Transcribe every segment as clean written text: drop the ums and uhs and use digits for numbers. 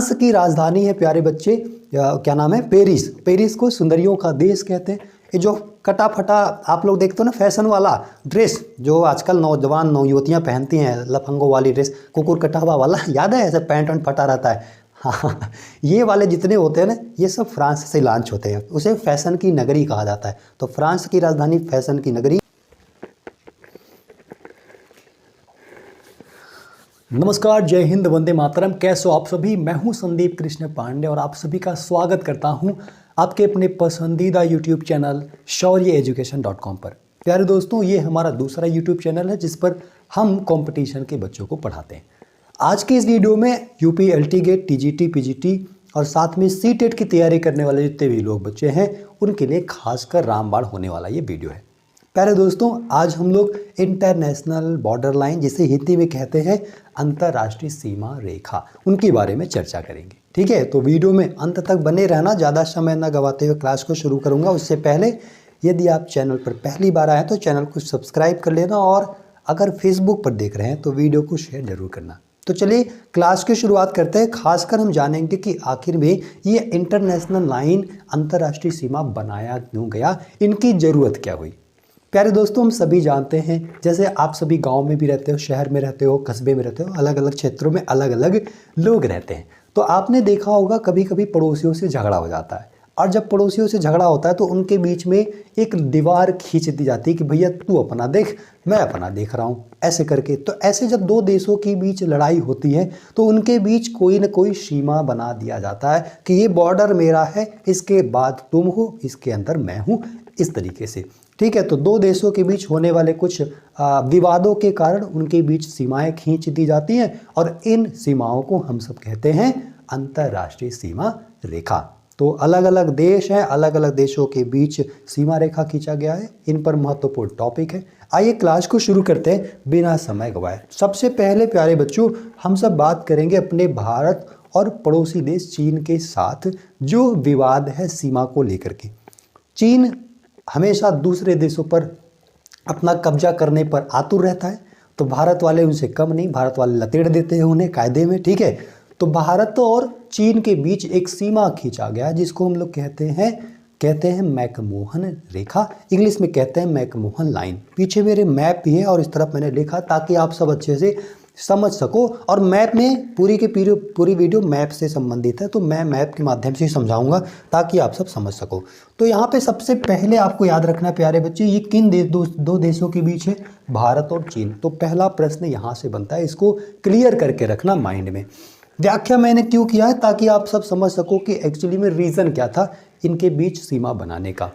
France की राजधानी है प्यारे बच्चे, क्या नाम है, पेरिस। पेरिस को सुंदरियों का देश कहते हैं। ये जो कटा फटा आप लोग देखते हो ना फैशन वाला ड्रेस जो आजकल नौजवान नौयुवतियाँ पहनती हैं, लफंगों वाली ड्रेस, कुकुर कटा हुआ वाला, याद है, ऐसे पैंट वैंट फटा रहता है। हाँ, ये वाले जितने होते हैं ना, ये सब फ्रांस से लॉन्च होते हैं। उसे फैशन की नगरी कहा जाता है। तो फ्रांस की राजधानी फैशन की नगरी। नमस्कार, जय हिंद, वंदे मातरम। कैसे हो आप सभी? मैं हूं संदीप कृष्ण पांडे और आप सभी का स्वागत करता हूं आपके अपने पसंदीदा यूट्यूब चैनल shauryaeducation.com पर। प्यारे दोस्तों, ये हमारा दूसरा यूट्यूब चैनल है जिस पर हम कंपटीशन के बच्चों को पढ़ाते हैं। आज के इस वीडियो में UP LT grade, TGT, PGT और साथ में सीटेट की तैयारी करने वाले जितने भी लोग बच्चे हैं उनके लिए खासकर रामबाण होने वाला ये वीडियो है। प्यारे दोस्तों, आज हम लोग इंटरनेशनल बॉर्डर लाइन, जिसे हिंदी में कहते हैं अंतर्राष्ट्रीय सीमा रेखा, उनके बारे में चर्चा करेंगे। ठीक है, तो वीडियो में अंत तक बने रहना। ज़्यादा समय न गवाते हुए क्लास को शुरू करूंगा। उससे पहले यदि आप चैनल पर पहली बार आए तो चैनल को सब्सक्राइब कर लेना और अगर फेसबुक पर देख रहे हैं तो वीडियो को शेयर जरूर करना। तो चलिए क्लास की शुरुआत करते हैं। खासकर हम जानेंगे कि आखिर में ये इंटरनेशनल लाइन, अंतर्राष्ट्रीय सीमा बनाया क्यों गया, इनकी ज़रूरत क्या हुई। प्यारे दोस्तों, हम सभी जानते हैं, जैसे आप सभी गांव में भी रहते हो, शहर में रहते हो, कस्बे में रहते हो, अलग अलग क्षेत्रों में अलग अलग लोग रहते हैं। तो आपने देखा होगा कभी कभी पड़ोसियों से झगड़ा हो जाता है, और जब पड़ोसियों से झगड़ा होता है तो उनके बीच में एक दीवार खींच दी जाती है कि भैया तू अपना देख, मैं अपना देख रहा हूँ, ऐसे करके। तो ऐसे जब दो देशों के बीच लड़ाई होती है तो उनके बीच कोई न कोई सीमा बना दिया जाता है कि ये बॉर्डर मेरा है, इसके बाद तुम हो, इसके अंदर मैं हूँ, इस तरीके से। ठीक है, तो दो देशों के बीच होने वाले कुछ विवादों के कारण उनके बीच सीमाएं खींच दी जाती हैं और इन सीमाओं को हम सब कहते हैं अंतर्राष्ट्रीय सीमा रेखा। तो अलग अलग देश हैं, अलग अलग देशों के बीच सीमा रेखा खींचा गया है। इन पर महत्वपूर्ण टॉपिक है। आइए क्लास को शुरू करते हैं बिना समय गवाए। सबसे पहले प्यारे बच्चों, हम सब बात करेंगे अपने भारत और पड़ोसी देश चीन के साथ जो विवाद है सीमा को लेकर के। चीन हमेशा दूसरे देशों पर अपना कब्जा करने पर आतुर रहता है, तो भारत वाले उनसे कम नहीं, भारत वाले लतेड़ देते हैं उन्हें कायदे में। ठीक है, तो भारत और चीन के बीच एक सीमा खींचा गया जिसको हम लोग कहते हैं मैकमोहन रेखा, इंग्लिश में कहते हैं मैकमोहन लाइन। पीछे मेरे मैप भी है और इस तरफ मैंने लिखा ताकि आप सब अच्छे से समझ सको। और मैप में पूरी वीडियो मैप से संबंधित है, तो मैं मैप के माध्यम से समझाऊंगा ताकि आप सब समझ सको। तो यहाँ पे सबसे पहले आपको याद रखना प्यारे बच्चे, ये किन दो देशों के बीच है? भारत और चीन। तो पहला प्रश्न यहाँ से बनता है, इसको क्लियर करके रखना माइंड में। व्याख्या मैंने क्यों किया है? ताकि आप सब समझ सको कि एक्चुअली में रीज़न क्या था इनके बीच सीमा बनाने का।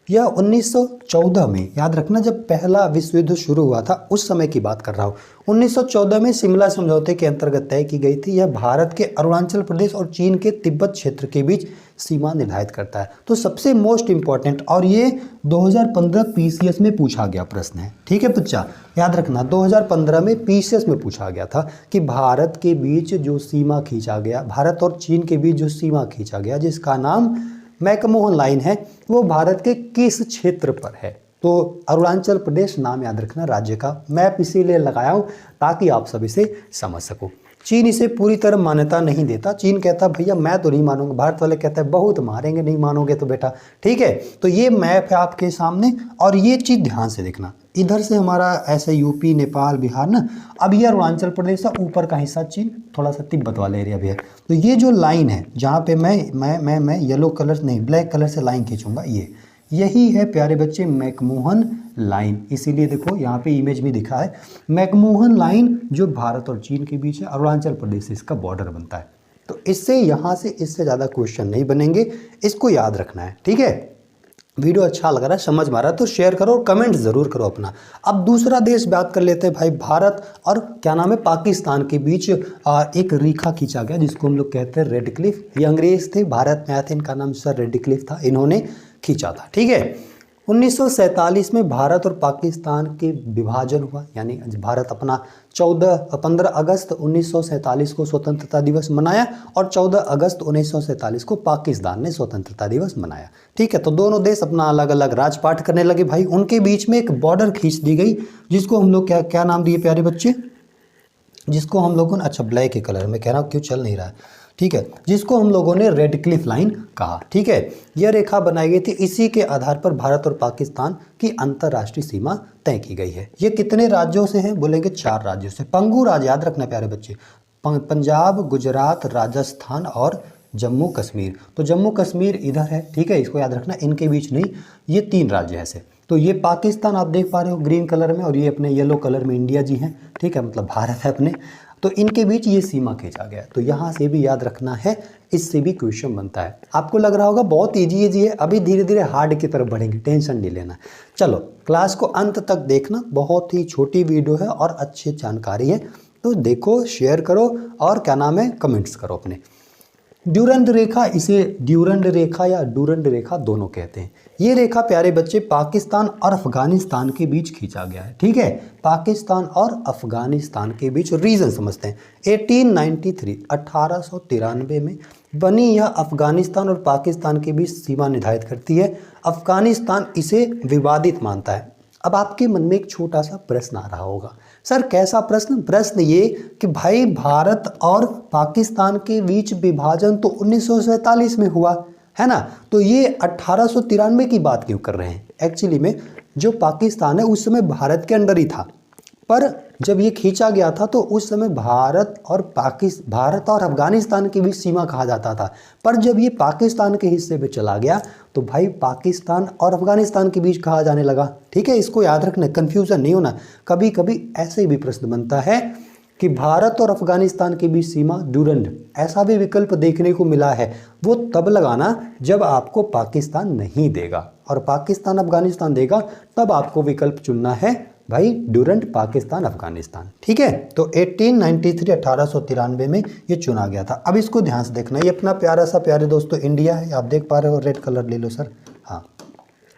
यह 1914 में, याद रखना, जब पहला विश्व युद्ध शुरू हुआ था उस समय की बात कर रहा हूँ। 1914 में शिमला समझौते के अंतर्गत तय की गई थी। यह भारत के अरुणाचल प्रदेश और चीन के तिब्बत क्षेत्र के बीच सीमा निर्धारित करता है। तो सबसे मोस्ट इम्पॉर्टेंट, और ये 2015 पीसीएस में पूछा गया प्रश्न है। ठीक है बच्चा, याद रखना 2015 में पीसीएस में पूछा गया था कि भारत के बीच जो सीमा खींचा गया, भारत और चीन के बीच जो सीमा खींचा गया जिसका नाम मैकमोहन लाइन है, वो भारत के किस क्षेत्र पर है? तो अरुणाचल प्रदेश नाम याद रखना राज्य का। मैप इसीलिए लगाया हूँ ताकि आप सब इसे समझ सको। चीन इसे पूरी तरह मान्यता नहीं देता। चीन कहता भैया मैं तो नहीं मानूंगा, भारत वाले कहते हैं बहुत मारेंगे, नहीं मानोगे तो बेटा। ठीक है, तो ये मैप है आपके सामने और ये चीज़ ध्यान से देखना। इधर से हमारा ऐसे यूपी, नेपाल, बिहार ना, अब ये अरुणाचल प्रदेश है, ऊपर का हिस्सा चीन, थोड़ा सा तिब्बत वाला एरिया भी है। तो ये जो लाइन है जहाँ पे मैं येलो कलर नहीं, ब्लैक कलर से लाइन खींचूंगा, यही है प्यारे बच्चे मैकमोहन लाइन। इसीलिए देखो यहाँ पे इमेज में दिखा है मैकमोहन लाइन, जो भारत और चीन के बीच है। अरुणाचल प्रदेश से इसका बॉर्डर बनता है। तो इससे यहाँ से इससे ज़्यादा क्वेश्चन नहीं बनेंगे, इसको याद रखना है। ठीक है, वीडियो अच्छा लग रहा है, समझ में आ रहा है तो शेयर करो और कमेंट ज़रूर करो अपना। अब दूसरा देश बात कर लेते हैं भाई, भारत और क्या नाम है, पाकिस्तान के बीच एक रेखा खींचा गया जिसको हम लोग कहते हैं रेड क्लिफ। ये अंग्रेज थे, भारत में आए थे, इनका नाम सर रेड क्लिफ था, इन्होंने खींचा था। ठीक है, 1947 में भारत और पाकिस्तान के विभाजन हुआ, यानी भारत अपना 15 अगस्त 1947 को स्वतंत्रता दिवस मनाया और 14 अगस्त 1947 को पाकिस्तान ने स्वतंत्रता दिवस मनाया। ठीक है, तो दोनों देश अपना अलग अलग राजपाट करने लगे भाई। उनके बीच में एक बॉर्डर खींच दी गई जिसको हम लोग क्या नाम दिए प्यारे बच्चे, जिसको हम लोगों ने, अच्छा ब्लैक के कलर में कह रहा हूँ, क्यों चल नहीं रहा है, ठीक है, जिसको हम लोगों ने रेड क्लिफ लाइन कहा। ठीक है, यह रेखा बनाई गई थी, इसी के आधार पर भारत और पाकिस्तान की अंतर्राष्ट्रीय सीमा तय की गई है। ये कितने राज्यों से है? बोलेंगे 4 राज्यों से। पंगु राज्य याद रखना प्यारे बच्चे, पंजाब, गुजरात, राजस्थान और जम्मू कश्मीर। तो जम्मू कश्मीर इधर है, ठीक है, इसको याद रखना, इनके बीच नहीं, ये 3 राज्य ऐसे। तो ये पाकिस्तान आप देख पा रहे हो ग्रीन कलर में, और ये अपने येलो कलर में इंडिया जी हैं, ठीक है, मतलब भारत है अपने। तो इनके बीच ये सीमा खींचा गया, तो यहाँ से भी याद रखना है, इससे भी क्वेश्चन बनता है। आपको लग रहा होगा बहुत इजी है, अभी धीरे धीरे हार्ड की तरफ बढ़ेंगे, टेंशन नहीं लेना। चलो क्लास को अंत तक देखना, बहुत ही छोटी वीडियो है और अच्छी जानकारी है, तो देखो, शेयर करो और क्या नाम है, कमेंट्स करो अपने। ड्यूरंड रेखा, इसे ड्यूरंड रेखा या डूरंड रेखा दोनों कहते हैं। ये रेखा प्यारे बच्चे पाकिस्तान और अफगानिस्तान के बीच खींचा गया है। ठीक है, पाकिस्तान और अफगानिस्तान के बीच रीजन समझते हैं। 1893 में बनी यह अफगानिस्तान और पाकिस्तान के बीच सीमा निर्धारित करती है। अफगानिस्तान इसे विवादित मानता है। अब आपके मन में एक छोटा सा प्रश्न आ रहा होगा, सर कैसा प्रश्न? प्रश्न ये कि भाई भारत और पाकिस्तान के बीच विभाजन तो 1947 में हुआ है ना, तो ये 1893 की बात क्यों कर रहे हैं? एक्चुअली में जो पाकिस्तान है उस समय भारत के अंडर ही था, पर जब ये खींचा गया था तो उस समय भारत और अफगानिस्तान के बीच सीमा कहा जाता था, पर जब ये पाकिस्तान के हिस्से पे चला गया तो भाई पाकिस्तान और अफगानिस्तान के बीच कहा जाने लगा। ठीक है, इसको याद रखना, कंफ्यूजन नहीं होना। कभी कभी ऐसे भी प्रश्न बनता है कि भारत और अफगानिस्तान के बीच सीमा डूरंड, ऐसा भी विकल्प देखने को मिला है। वो तब लगाना जब आपको पाकिस्तान नहीं देगा, और पाकिस्तान अफगानिस्तान देगा, तब आपको विकल्प चुनना है भाई डूरंड पाकिस्तान अफगानिस्तान। ठीक है, तो 1893 में ये चुना गया था। अब इसको ध्यान से देखना, ये अपना प्यारा सा, प्यारे दोस्तों, इंडिया है, आप देख पा रहे हो, रेड कलर ले लो सर, हाँ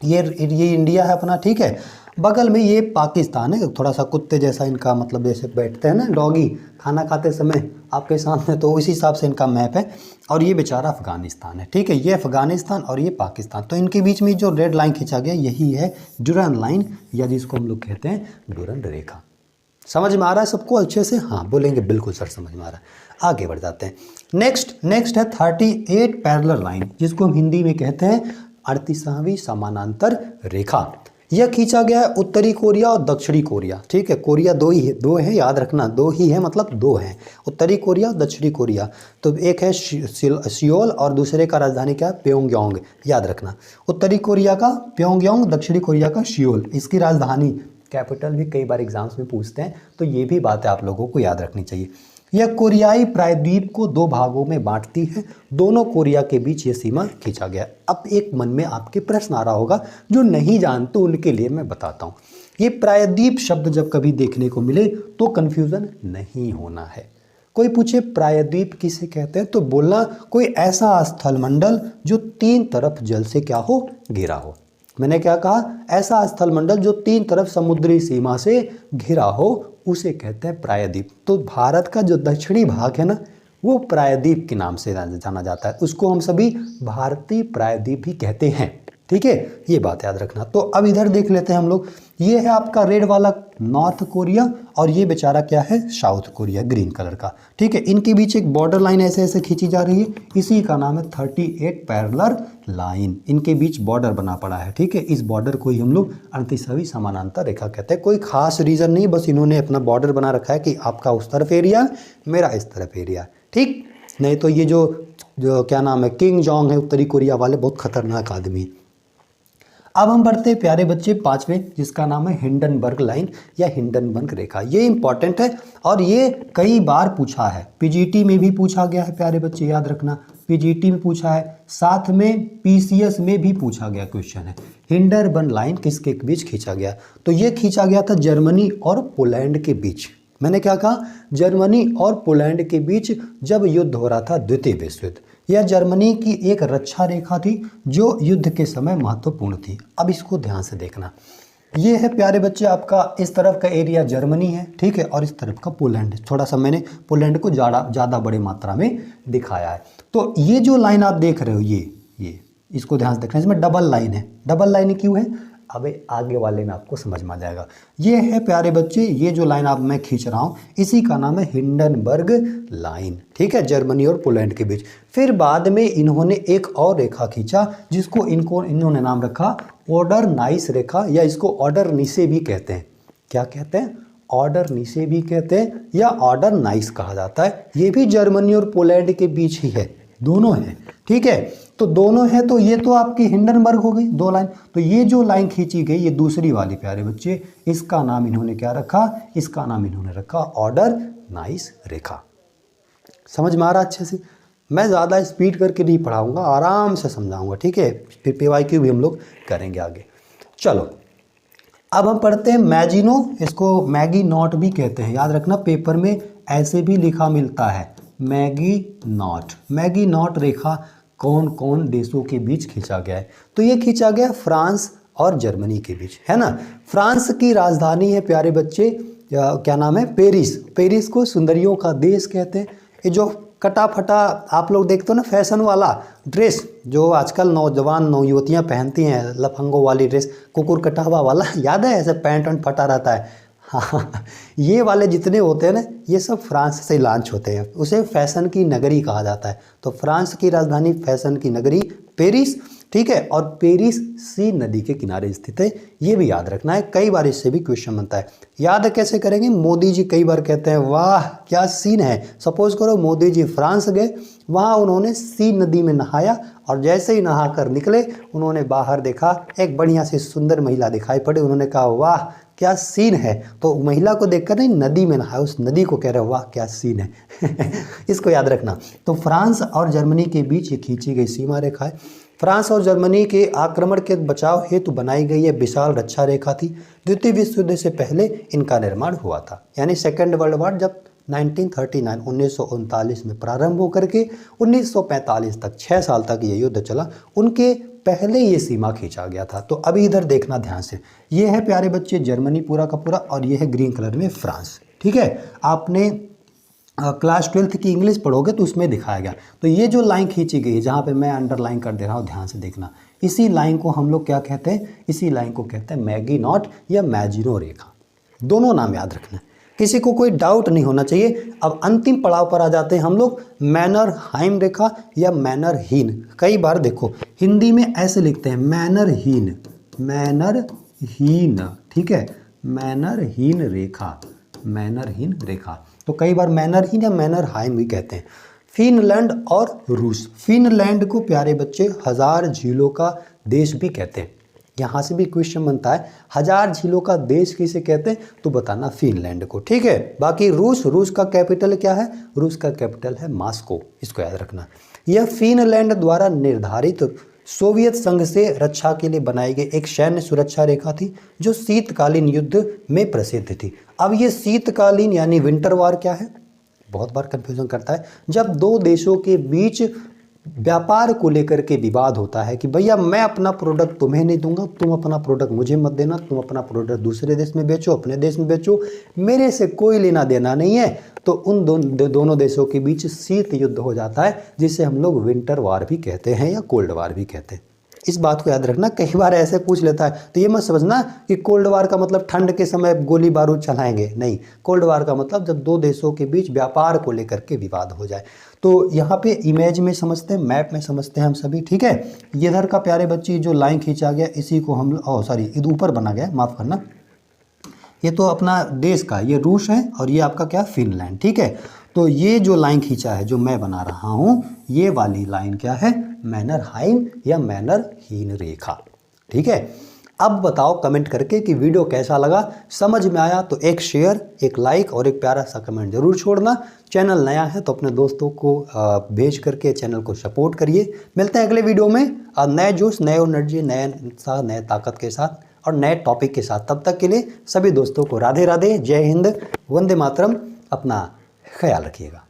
ये इंडिया है अपना। ठीक है, बगल में ये पाकिस्तान है, थोड़ा सा कुत्ते जैसा इनका, मतलब जैसे बैठते हैं ना डॉगी खाना खाते समय आपके सामने, तो उसी हिसाब से इनका मैप है। और ये बेचारा अफगानिस्तान है। ठीक है, ये अफगानिस्तान और ये पाकिस्तान, तो इनके बीच में जो रेड लाइन खींचा गया यही है डूरंड लाइन, या जिसको हम लोग कहते हैं डूरंड रेखा। समझ में आ रहा है सबको अच्छे से? हाँ बोलेंगे बिल्कुल सर समझ में आ रहा है। आगे बढ़ जाते हैं। नेक्स्ट है 38 पैरेलल लाइन, जिसको हम हिंदी में कहते हैं 38वीं समानांतर रेखा। यह खींचा गया है उत्तरी कोरिया और दक्षिणी कोरिया। ठीक है, कोरिया दो है, याद रखना, 2 ही है, मतलब 2 हैं, उत्तरी कोरिया और दक्षिणी कोरिया। तो एक है सियोल और दूसरे का राजधानी क्या है? प्योंगयांग। याद रखना, उत्तरी कोरिया का प्योंगयांग, दक्षिणी कोरिया का सियोल। इसकी राजधानी, कैपिटल भी कई बार एग्जाम्स में पूछते हैं, तो ये भी बातें आप लोगों को याद रखनी चाहिए। यह कोरियाई प्रायद्वीप को 2 भागों में बांटती है। दोनों कोरिया के बीच ये सीमा खींचा गया। अब एक मन में आपके प्रश्न आ रहा होगा, जो नहीं जानते उनके लिए मैं बताता हूँ। ये प्रायद्वीप शब्द जब कभी देखने को मिले तो कन्फ्यूज़न नहीं होना है। कोई पूछे प्रायद्वीप किसे कहते हैं, तो बोलना कोई ऐसा स्थलमंडल जो 3 तरफ जल से क्या हो, घिरा हो। मैंने क्या कहा? ऐसा स्थलमंडल जो 3 तरफ समुद्री सीमा से घिरा हो, उसे कहते हैं प्रायद्वीप। तो भारत का जो दक्षिणी भाग है ना, वो प्रायद्वीप के नाम से जाना जाता है। उसको हम सभी भारतीय प्रायद्वीप ही कहते हैं। ठीक है, ये बात याद रखना। तो अब इधर देख लेते हैं हम लोग। ये है आपका रेड वाला नॉर्थ कोरिया, और ये बेचारा क्या है? साउथ कोरिया, ग्रीन कलर का। ठीक है, इनके बीच एक बॉर्डर लाइन ऐसे ऐसे खींची जा रही है, इसी का नाम है 38 पैरेलल लाइन। इनके बीच बॉर्डर बना पड़ा है। ठीक है, इस बॉर्डर को ही हम लोग 38वीं समानांतर रेखा कहते हैं। कोई खास रीज़न नहीं, बस इन्होंने अपना बॉर्डर बना रखा है कि आपका उस तरफ एरिया, मेरा इस तरफ एरिया। ठीक, नहीं तो ये जो क्या नाम है, किंग जोंग है उत्तरी कोरिया वाले, बहुत खतरनाक आदमी। अब हम बढ़ते हैं प्यारे बच्चे 5वें, जिसका नाम है हिंडनबर्ग लाइन या हिंडनबर्ग रेखा। ये इंपॉर्टेंट है और ये कई बार पूछा है, पीजीटी में भी पूछा गया है प्यारे बच्चे, याद रखना, पीजीटी में पूछा है, साथ में पीसीएस में भी पूछा गया क्वेश्चन है। हिंडनबर्ग लाइन किसके बीच खींचा गया? तो ये खींचा गया था जर्मनी और पोलैंड के बीच। मैंने क्या कहा? जर्मनी और पोलैंड के बीच जब युद्ध हो रहा था, द्वितीय विश्व युद्ध। यह जर्मनी की एक रक्षा रेखा थी जो युद्ध के समय महत्वपूर्ण थी। अब इसको ध्यान से देखना। ये है प्यारे बच्चे आपका, इस तरफ का एरिया जर्मनी है, ठीक है, और इस तरफ का पोलैंड। थोड़ा सा मैंने पोलैंड को ज़्यादा बड़ी मात्रा में दिखाया है। तो ये जो लाइन आप देख रहे हो, ये इसको ध्यान से देखना, इसमें डबल लाइन है। डबल लाइन क्यों है? अबे आगे वाले में आपको समझ में आ जाएगा। ये है प्यारे बच्चे, ये जो लाइन आप मैं खींच रहा हूँ इसी का नाम है हिंडनबर्ग लाइन, ठीक है, जर्मनी और पोलैंड के बीच। फिर बाद में इन्होंने एक और रेखा खींचा जिसको इन्होंने नाम रखा ऑर्डरनाइस रेखा, या इसको ऑर्डरनीसे भी कहते हैं। क्या कहते हैं? ऑर्डरनीसे भी कहते हैं या ऑर्डरनाइस कहा जाता है। ये भी जर्मनी और पोलैंड के बीच ही है, दोनों हैं, ठीक है। तो दोनों है, तो ये तो आपकी हिंडनबर्ग हो गई 2 लाइन। तो ये जो लाइन खींची गई ये दूसरी वाली प्यारे बच्चे, इसका नाम इन्होंने क्या रखा? इसका नाम इन्होंने रखा ऑर्डरनाइस रेखा। समझ में आ रहा अच्छे से? मैं ज़्यादा स्पीड करके नहीं पढ़ाऊंगा, आराम से समझाऊंगा, ठीक है। फिर PYQ भी हम लोग करेंगे आगे। चलो अब हम पढ़ते हैं मैजिनो, इसको मैगी नॉट भी कहते हैं, याद रखना पेपर में ऐसे भी लिखा मिलता है मैगी नॉट। मैगी नॉट रेखा कौन कौन देशों के बीच खींचा गया है? तो ये खींचा गया फ्रांस और जर्मनी के बीच, है ना। फ्रांस की राजधानी है प्यारे बच्चे, क्या नाम है? पेरिस। पेरिस को सुंदरियों का देश कहते हैं। ये जो कटा फटा आप लोग देखते हो ना फैशन वाला ड्रेस जो आजकल नौजवान नौयुवतियाँ पहनती हैं, लफंगों वाली ड्रेस, कुकुर कटा हुआ वाला, याद है? ऐसे पैंट वैंट फटा रहता है। हाँ, ये वाले जितने होते हैं ना ये सब फ्रांस से लॉन्च होते हैं, उसे फैशन की नगरी कहा जाता है। तो फ्रांस की राजधानी फैशन की नगरी पेरिस, ठीक है। और पेरिस सी नदी के किनारे स्थित है, ये भी याद रखना है, कई बार इससे भी क्वेश्चन बनता है। याद कैसे करेंगे? मोदी जी कई बार कहते हैं वाह क्या सीन है। सपोज करो मोदी जी फ्रांस गए, वहाँ उन्होंने सी नदी में नहाया और जैसे ही नहा कर निकले उन्होंने बाहर देखा एक बढ़िया सी सुंदर महिला दिखाई पड़ी, उन्होंने कहा वाह क्या सीन है। तो महिला को देखकर नहीं, नदी में नहाया, उस नदी को कह रहे वाह क्या सीन है। इसको याद रखना। तो फ्रांस और जर्मनी के बीच ये खींची गई सीमा रेखा है। फ्रांस और जर्मनी के आक्रमण के बचाव हेतु बनाई गई यह विशाल रक्षा रेखा थी। द्वितीय विश्व युद्ध से पहले इनका निर्माण हुआ था, यानी सेकेंड वर्ल्ड वॉर जब 1939 में प्रारंभ होकर के 1945 तक 6 साल तक ये युद्ध चला, उनके पहले ये सीमा खींचा गया था। तो अभी इधर देखना ध्यान से, ये है प्यारे बच्चे जर्मनी पूरा का पूरा और ये है ग्रीन कलर में फ्रांस, ठीक है। आपने क्लास 12th की इंग्लिश पढ़ोगे तो उसमें दिखाया गया। तो ये जो लाइन खींची गई है जहाँ पे मैं अंडरलाइन कर दे रहा हूँ, ध्यान से देखना, इसी लाइन को हम लोग क्या कहते हैं? इसी लाइन को कहते हैं मैगी नॉट या मैजिनो रेखा। दोनों नाम याद रखना, किसी को कोई डाउट नहीं होना चाहिए। अब अंतिम पड़ाव पर आ जाते हैं हम लोग, मैनरहाइम रेखा या मैनरहीन। कई बार देखो हिंदी में ऐसे लिखते हैं मैनरहीन, मैनरहीन, ठीक है, मैनरहीन रेखा, मैनरहीन रेखा। तो कई बार मैनरहीन या मैनरहाइम भी कहते हैं। फिनलैंड और रूस, फिनलैंड को प्यारे बच्चे 1000 झीलों का देश भी कहते हैं। यहाँ से भी क्वेश्चन बनता है 1000 झीलों का देश किसे कहते हैं? तो बताना फिनलैंड को, ठीक है। बाकी रूस, रूस का कैपिटल क्या है? रूस का कैपिटल है मॉस्को, इसको याद रखना। यह फिनलैंड द्वारा निर्धारित सोवियत संघ से रक्षा के लिए बनाई गई एक सैन्य सुरक्षा रेखा थी जो शीतकालीन युद्ध में प्रसिद्ध थी। अब ये शीतकालीन यानी विंटर वॉर क्या है? बहुत बार कंफ्यूजन करता है। जब दो देशों के बीच व्यापार को लेकर के विवाद होता है कि भैया मैं अपना प्रोडक्ट तुम्हें नहीं दूंगा, तुम अपना प्रोडक्ट मुझे मत देना, तुम अपना प्रोडक्ट दूसरे देश में बेचो, अपने देश में बेचो, मेरे से कोई लेना देना नहीं है, तो उन दोनों देशों के बीच शीत युद्ध हो जाता है, जिसे हम लोग विंटर वॉर भी कहते हैं या कोल्ड वॉर भी कहते हैं। इस बात को याद रखना, कई बार ऐसे पूछ लेता है तो ये मत समझना कि कोल्ड वार का मतलब ठंड के समय गोली बारूद चलाएंगे, नहीं। कोल्ड वार का मतलब जब दो देशों के बीच व्यापार को लेकर के विवाद हो जाए। तो यहाँ पे इमेज में समझते हैं, मैप में समझते हैं हम सभी, ठीक है। ये इधर का प्यारे बच्चे जो लाइन खींचा गया इसी को हम इधर ऊपर बना गया, माफ़ करना, ये तो अपना देश का, ये रूस है और ये आपका क्या फिनलैंड, ठीक है। तो ये जो लाइन खींचा है जो मैं बना रहा हूँ, ये वाली लाइन क्या है? मैनरहाइम या मैनरहीन रेखा, ठीक है। अब बताओ कमेंट करके कि वीडियो कैसा लगा, समझ में आया तो एक शेयर, एक लाइक और एक प्यारा सा कमेंट जरूर छोड़ना। चैनल नया है तो अपने दोस्तों को भेज करके चैनल को सपोर्ट करिए। मिलते हैं अगले वीडियो में नए जोश, नए एनर्जी, नए ताकत के साथ और नए टॉपिक के साथ। तब तक के लिए सभी दोस्तों को राधे राधे, जय हिंद, वंदे मातरम। अपना ख्याल रखिएगा।